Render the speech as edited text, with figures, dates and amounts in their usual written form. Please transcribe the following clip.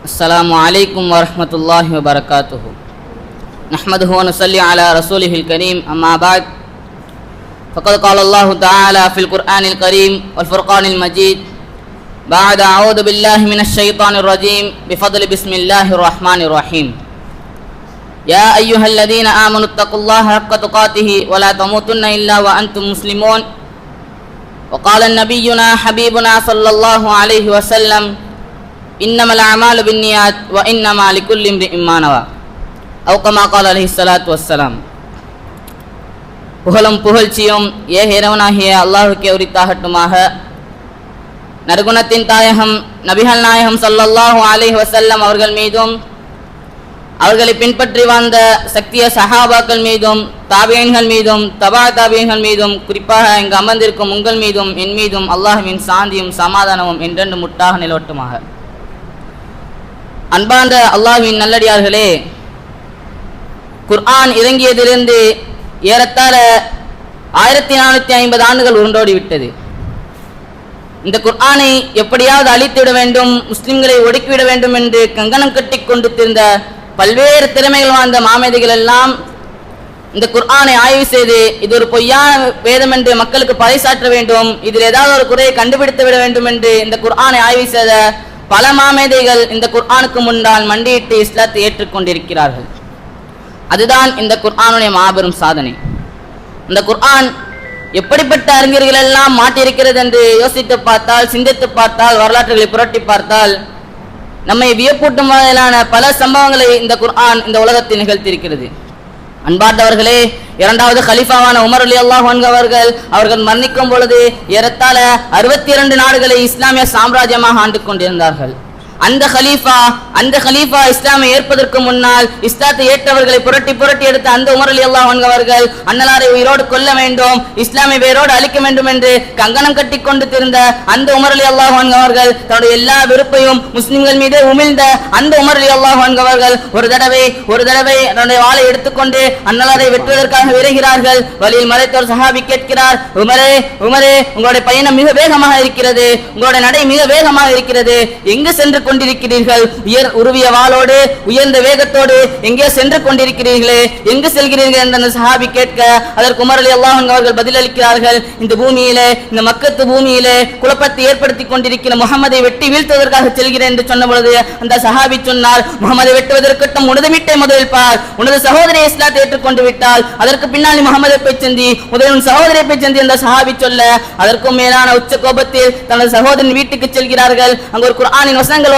السلام عليكم ورحمة الله وبركاته. نحمده ونصلي على رسوله الكريم. أما بعد فقد قال الله تعالى في القرآن الكريم والفرقان المجيد بعد أعوذ بالله من الشيطان الرجيم بفضل بسم الله الرحمن الرحيم. يا أيها الذين آمنوا اتقوا الله حق تقاته ولا تموتن إلا وأنتم مسلمون. وقال نبينا حبيبنا صلى الله عليه وسلم إنما الأعمال بالنيات وإنما لكل امرئ ما نوى أو كما قال عليه الصلاة والسلام. புகழும் புகழ்ச்சியும் இறைவனாகிய அல்லாஹ்வுக்கே உரித்தாகட்டுமாக. நற்குணத்தின் தாயகம் நபிகள் நாயகம் ஸல்லல்லாஹு அலைஹி வஸல்லம் அவர்கள் மீதும் அவர்களை பின்பற்றி வாழ்ந்த சக்திய சஹாபாக்கள் மீதும் தாபியீன்கள் மீதும் தபா தாபியீன்கள் மீதும் குறிப்பாக இங்கு அமர்ந்திருக்கும் உங்கள் மீதும் என் மீதும் அல்லாஹ்வின் சாந்தியும் சமாதானமும் என்றென்று முட்டாக நிலவட்டுமாக. அன்பார்ந்த அல்லாஹ்வின் நல்லடியார்களே, குர்ஆன் இறங்கியதிலிருந்து ஏறத்தாழ 1450 ஆண்டுகள் உருண்டோடிவிட்டது. இந்த குர்ஆனை எப்படியாவது அழித்துவிட வேண்டும், முஸ்லிம்களை ஒடுக்கிவிட வேண்டும் என்று கங்கணம் கட்டி கொண்டு திரிந்த பல்வேறு திறமைகள் வாழ்ந்த மாமேதைகள் எல்லாம் இந்த குர்ஆனை ஆய்வு செய்து இது ஒரு பொய்யான வேதம் என்று மக்களுக்கு பறைசாற்ற வேண்டும், இதில் ஏதாவது ஒரு குறையை கண்டுபிடித்து விட வேண்டும் என்று இந்த குர்ஆனை ஆய்வு செய்த பல மாமேதைகள் இந்த குர்ஆனுக்கு முன்னால் மண்டியிட்டு இஸ்லாத்தை ஏற்றுக்கொண்டிருக்கிறார்கள். அதுதான் இந்த குர்ஆனுடைய மாபெரும் சாதனை. இந்த குர்ஆன் எப்படிப்பட்ட அறிஞர்கள் எல்லாம் மாட்டியிருக்கிறது என்று யோசித்து பார்த்தால், சிந்தித்து பார்த்தால், வரலாற்றுகளை புரட்டி பார்த்தால் நம்மை வியப்பூட்டும் வகையிலான பல சம்பவங்களை இந்த குர்ஆன் இந்த உலகத்தில் நிகழ்த்தியிருக்கிறது. அன்பார்ந்தவர்களே, இரண்டாவது கலீஃபாவான உமர் ரலியல்லாஹு அன்ஹு அவர்கள் மரணிக்கும் பொழுது ஏறத்தாழ 62 நாடுகளை இஸ்லாமிய சாம்ராஜ்யமாக ஆண்டு கொண்டிருந்தார்கள். அந்த கலீஃபா இஸ்லாமை ஏற்பதற்கு முன்னால் இஸ்லாத்தை ஏற்றவர்களை புரட்டி எடுத்த அந்த உமர் ரலியல்லாஹு அன்ஹு அவர்கள் அன்னலாரை உயிரோடு கொல்ல வேண்டும், இஸ்லாமை வேரோடு அழிக்க வேண்டும் என்று கங்கணம் கட்டி கொண்டு திரிந்த அந்த உமர் ரலியல்லாஹு அன்ஹு அவர்கள் தன்னுடைய எல்லா வெறுப்பையும் முஸ்லிம்கள் மீது உமிழ்ந்த அந்த உமர் ரலியல்லாஹு அன்ஹு அவர்கள் ஒரு தடவை தன்னுடைய வாளை எடுத்துக்கொண்டு அன்னலாரை வெட்டுவதற்காக விரைகிறார்கள். வழியில் மறைத்தோர் சஹாபி கேட்கிறார், உமரே உங்களுடைய பயணம் மிக வேகமாக இருக்கிறது, உங்களுடைய நடை மிக வேகமாக இருக்கிறது, எங்கு சென்று கொண்டிருக்கிறீர்கள்? உருவிய வாளோடு உயர்ந்த வேகத்தோடு எங்கே சென்று கொண்டிருக்கிறீர்களே, எங்கு செல்கிறீர்கள் என்று அந்த சஹாபி கேட்க அதற்கு உமர் ரலியல்லாஹு அன்ஹு அவர்கள் பதிலளிக்கிறார்கள், இந்த பூமியிலே, இந்த மக்கத்து பூமியிலே குழப்பத்தை ஏற்படுத்தி கொண்டிருக்கிற முஹம்மதை வெட்டி வீழ்த்துவதற்காக செல்கிறேன் என்று சொன்ன பொழுது அந்த சஹாபி சொன்னார், முஹம்மதை வெட்டுவதற்கட்டும் உனது வீட்டை முதலில் பார், உனது சகோதரி இஸ்லாத்தை ஏற்றுக்கொண்டு விட்டால் அதற்கு பின்னால் முஹம்மதை போய் செந்தி, முதலில் சகோதரியை போய் செந்தி அந்த சஹாபி சொல்ல அதற்கும் மேலான உச்ச கோபத்தில் தனது சகோதரின் வீட்டுக்கு செல்கிறார்கள். அங்கு ஒரு குர்ஆனின் வசனங்கள்